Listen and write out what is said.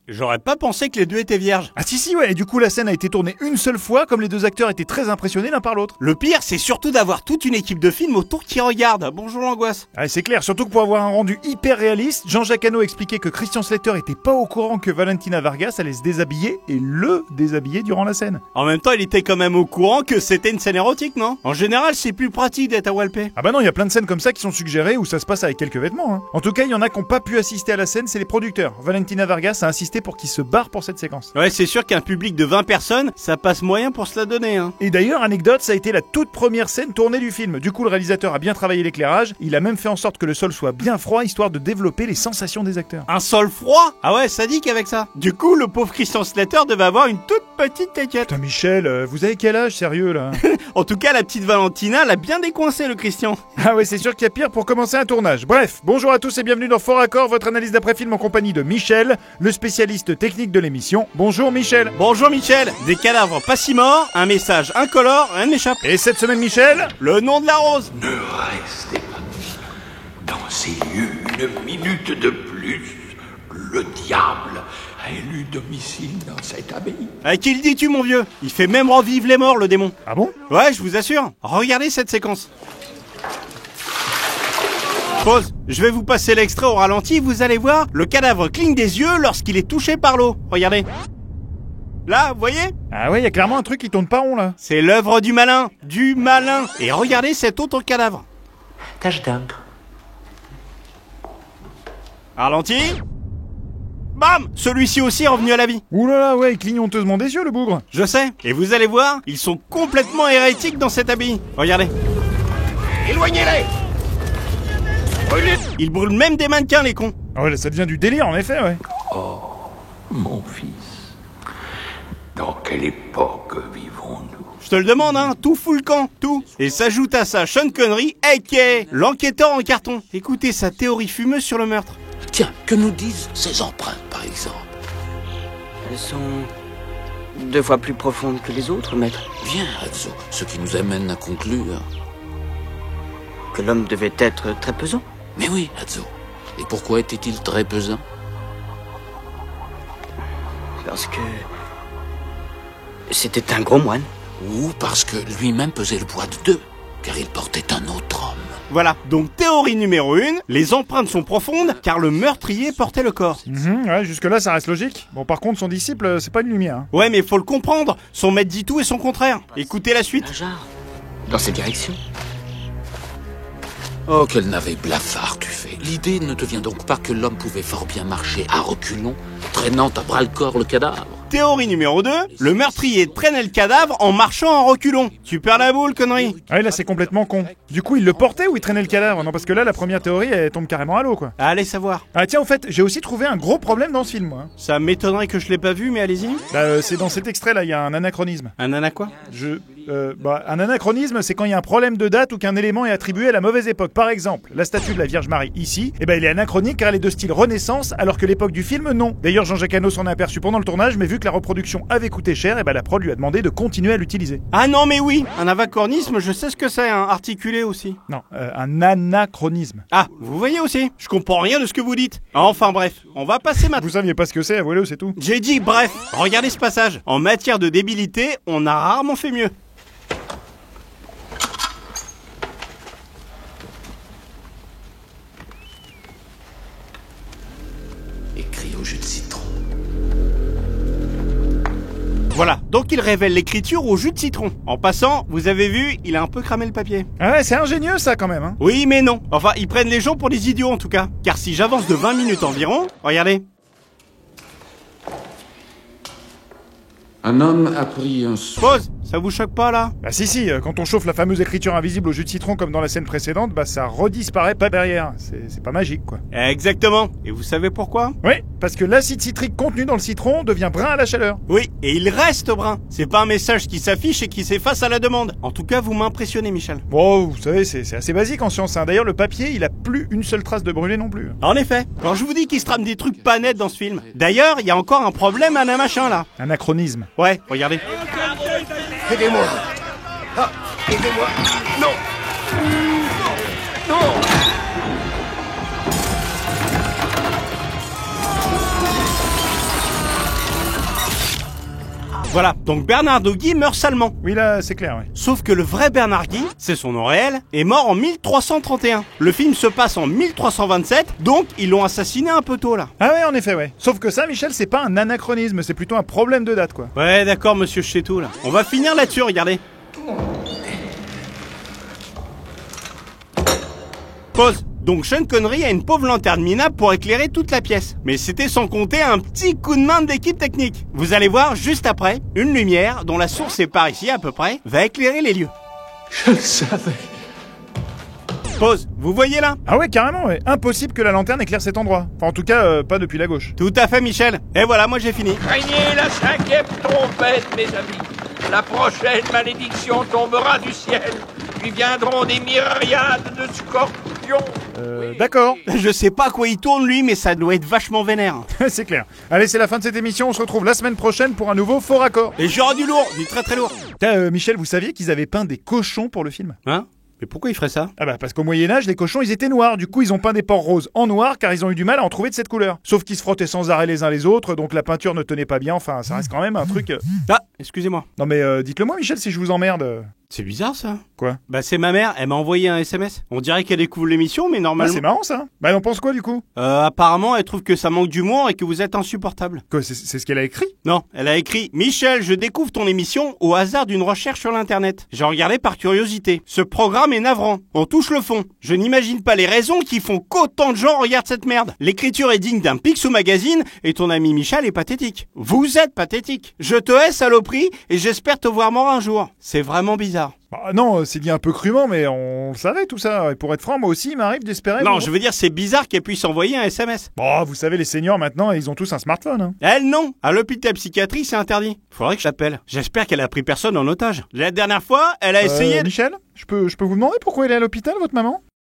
J'aurais pas pensé que les deux étaient vierges. Ah si ouais, et du coup la scène a été tournée une seule fois, comme les deux acteurs étaient très impressionnés l'un par l'autre. Le pire, c'est surtout d'avoir toute une équipe de films autour qui regarde. Bonjour l'angoisse. Ah c'est clair, surtout que pour avoir un rendu hyper réaliste, Jean-Jacques Hano expliquait que Christian Slater était pas au courant que Valentina Vargas allait se déshabiller et le déshabiller durant la scène. En même temps, il était quand même au courant que c'était une scène érotique, non? En général, c'est plus pratique d'être à Walpé. Ah bah non, il y a plein de scènes comme ça qui sont suggérées où ça se passe avec quelques vêtements. Hein. En tout cas, il y en a qui n'ont pas pu assister à la scène, c'est les producteurs. Valentina Vargas a insisté pour qu'ils se barrent pour cette séquence. Ouais, c'est sûr qu'un public de 20 personnes, ça passe moyen pour se la donner, hein. Et d'ailleurs, anecdote, ça a été la toute première scène tournée du film. Du coup, le réalisateur a bien travaillé l'éclairage, il a même fait en sorte que le sol soit bien froid, histoire de développer les sensations des acteurs. Un sol froid? Ah ouais, sadique avec ça. Du coup, le pauvre Christian Slater devait avoir une toute petite tête. Putain Michel, vous avez quel âge, sérieux là? En tout cas, la petite Valentina l'a bien décoincé, le Christian. Ah ouais, c'est sûr qu'il y a pire pour commencer un tournage. Bref, bonjour à tous et bienvenue dans Fort Accord, votre analyse d'après-film en compagnie de Michel, le spécialiste technique de l'émission. Bonjour Michel. Bonjour Michel. Des cadavres pas si morts, un message incolore, rien m'échappe. Et cette semaine Michel? Le nom de la rose. Ne restez pas dans ces lieux une minute de plus. Le diable a élu domicile dans cette abbaye. À qui le dis-tu, mon vieux? Il fait même revivre les morts, le démon. Ah bon? Ouais, je vous assure. Regardez cette séquence. Pause. Je vais vous passer l'extrait au ralenti, vous allez voir, le cadavre cligne des yeux lorsqu'il est touché par l'eau. Regardez. Là, vous voyez? Ah ouais, il y a clairement un truc qui tourne pas rond là. C'est l'œuvre du malin. Du malin. Et regardez cet autre cadavre. Tache d'encre. Ralenti. Bam! Celui-ci aussi est revenu à la vie. Ouh là là, ouais, il cligne honteusement des yeux le bougre. Je sais. Et vous allez voir, ils sont complètement hérétiques dans cette abbaye. Regardez. Éloignez-les! Ils brûlent même des mannequins, les cons. Ah ouais, là, ça devient du délire en effet, ouais. Oh, mon fils, dans quelle époque vivons-nous? Je te le demande, hein, tout fout le camp, tout. Et s'ajoute à ça Sean Connery, a.k.a. l'enquêteur en carton. Écoutez sa théorie fumeuse sur le meurtre. Tiens, que nous disent ces empreintes, par exemple? Elles sont 2 fois plus profondes que les autres, maître. Bien, Azzo, ce qui nous amène à conclure. Que l'homme devait être très pesant. Mais oui, Azzo. Et pourquoi était-il très pesant? Parce que... c'était un gros moine. Ou parce que lui-même pesait le poids de 2, car il portait un autre homme. Voilà, donc théorie numéro 1, les empreintes sont profondes car le meurtrier portait le corps. Ouais, jusque là ça reste logique. Bon par contre son disciple, c'est pas une lumière. Hein. Ouais mais faut le comprendre, son maître dit tout et son contraire. Écoutez la suite. Un genre. Dans cette direction. Oh, quel navet blafard tu fais. L'idée ne te vient donc pas que l'homme pouvait fort bien marcher à reculons, traînant à bras-le-corps le cadavre? Théorie numéro 2, le meurtrier traînait le cadavre en marchant en reculons. Tu perds la boule, connerie. Ah là c'est complètement con. Du coup il le portait ou il traînait le cadavre? Non parce que là la première théorie elle tombe carrément à l'eau quoi. Allez savoir. Ah tiens au fait, j'ai aussi trouvé un gros problème dans ce film moi. Ça m'étonnerait que je l'ai pas vu, mais allez-y. C'est dans cet extrait là, il y a un anachronisme. Un nana quoi? Un anachronisme, c'est quand il y a un problème de date ou qu'un élément est attribué à la mauvaise époque. Par exemple, la statue de la Vierge Marie ici, elle est anachronique car elle est de style Renaissance, alors que l'époque du film, non. D'ailleurs, Jean-Jacques Hano s'en est aperçu pendant le tournage, mais vu que la reproduction avait coûté cher, la prod lui a demandé de continuer à l'utiliser. Ah non mais oui, un anachronisme, je sais ce que c'est, hein, articulé aussi. Non, un anachronisme. Ah, vous voyez aussi, je comprends rien de ce que vous dites. Enfin bref, on va passer maintenant. Vous saviez pas ce que c'est, avouez-le, c'est tout. J'ai dit bref, regardez ce passage. En matière de débilité, on a rarement fait mieux. Écrit au jus de citron. Voilà, donc il révèle l'écriture au jus de citron. En passant, vous avez vu, il a un peu cramé le papier. Ah ouais, c'est ingénieux ça quand même, hein. Oui, mais non. Enfin, ils prennent les gens pour des idiots en tout cas. Car si j'avance de 20 minutes environ, regardez. Un homme a pris un... Pause, ça vous choque pas là? Bah si, quand on chauffe la fameuse écriture invisible au jus de citron comme dans la scène précédente, ça redisparaît pas derrière. C'est pas magique quoi. Exactement. Et vous savez pourquoi? Oui, parce que l'acide citrique contenu dans le citron devient brun à la chaleur. Oui, et il reste brun. C'est pas un message qui s'affiche et qui s'efface à la demande. En tout cas, vous m'impressionnez, Michel. Bon, vous savez, c'est assez basique en science. Hein. D'ailleurs, le papier, il a plus une seule trace de brûlé non plus. En effet, quand je vous dis qu'il se trame des trucs pas nets dans ce film. D'ailleurs, il y a encore un problème à un machin là. Anachronisme. Ouais, regardez. Aidez-moi! Ah, aidez-moi! Non! Non! Voilà, donc Bernardo Guy meurt salement. Oui, là, c'est clair, ouais. Sauf que le vrai Bernard Guy, c'est son nom réel, est mort en 1331. Le film se passe en 1327, donc ils l'ont assassiné un peu tôt là. Ah ouais, en effet, ouais. Sauf que ça, Michel, c'est pas un anachronisme, c'est plutôt un problème de date, quoi. Ouais, d'accord, monsieur Chetou, là. On va finir là-dessus, regardez. Pause. Donc Sean Connery a une pauvre lanterne minable pour éclairer toute la pièce. Mais c'était sans compter un petit coup de main de l'équipe technique. Vous allez voir juste après, une lumière, dont la source est par ici à peu près, va éclairer les lieux. Je le savais. Pause. Vous voyez là? Ah ouais, carrément, ouais. Impossible que la lanterne éclaire cet endroit. Enfin, en tout cas, pas depuis la gauche. Tout à fait, Michel. Et voilà, moi j'ai fini. Craignez la 5e trompette, mes amis. La prochaine malédiction tombera du ciel. Puis viendront des myriades de scorpions. Oui. D'accord. Je sais pas à quoi il tourne lui, mais ça doit être vachement vénère. C'est clair. Allez, c'est la fin de cette émission, on se retrouve la semaine prochaine pour un nouveau Faux Raccord. Et j'aurai du lourd, du très très lourd. Michel, vous saviez qu'ils avaient peint des cochons pour le film? Hein? Mais pourquoi il ferait ça? Ah bah parce qu'au Moyen-Âge, les cochons ils étaient noirs, du coup ils ont peint des porcs roses en noir car ils ont eu du mal à en trouver de cette couleur. Sauf qu'ils se frottaient sans arrêt les uns les autres, donc la peinture ne tenait pas bien, enfin ça reste quand même un truc... Ah, excusez-moi. Non mais dites-le moi Michel si je vous emmerde. C'est bizarre ça. Quoi? Bah c'est ma mère, elle m'a envoyé un SMS. On dirait qu'elle découvre l'émission, mais Ah, normalement... c'est marrant ça. Bah elle en pense quoi du coup? Apparemment, elle trouve que ça manque d'humour et que vous êtes insupportable. Quoi, c'est ce qu'elle a écrit? Non, elle a écrit « Michel, je découvre ton émission au hasard d'une recherche sur l'internet. J'ai regardé par curiosité. Ce programme est navrant. On touche le fond. Je n'imagine pas les raisons qui font qu'autant de gens regardent cette merde. L'écriture est digne d'un Picsou Magazine et ton ami Michel est pathétique. Vous êtes pathétique. Je te hais, saloperie, et j'espère te voir mort un jour. C'est vraiment bizarre. » Bah non, c'est dit un peu crûment, mais on le savait tout ça. Et pour être franc, moi aussi, il m'arrive d'espérer... Non, je veux dire, c'est bizarre qu'elle puisse envoyer un SMS. Bon, vous savez, les seniors maintenant, ils ont tous un smartphone, hein. Elle, non. À l'hôpital psychiatrie, c'est interdit. Faudrait que je l'appelle. J'espère qu'elle a pris personne en otage. La dernière fois, elle a essayé... Michel, je peux vous demander pourquoi elle est à l'hôpital, votre maman?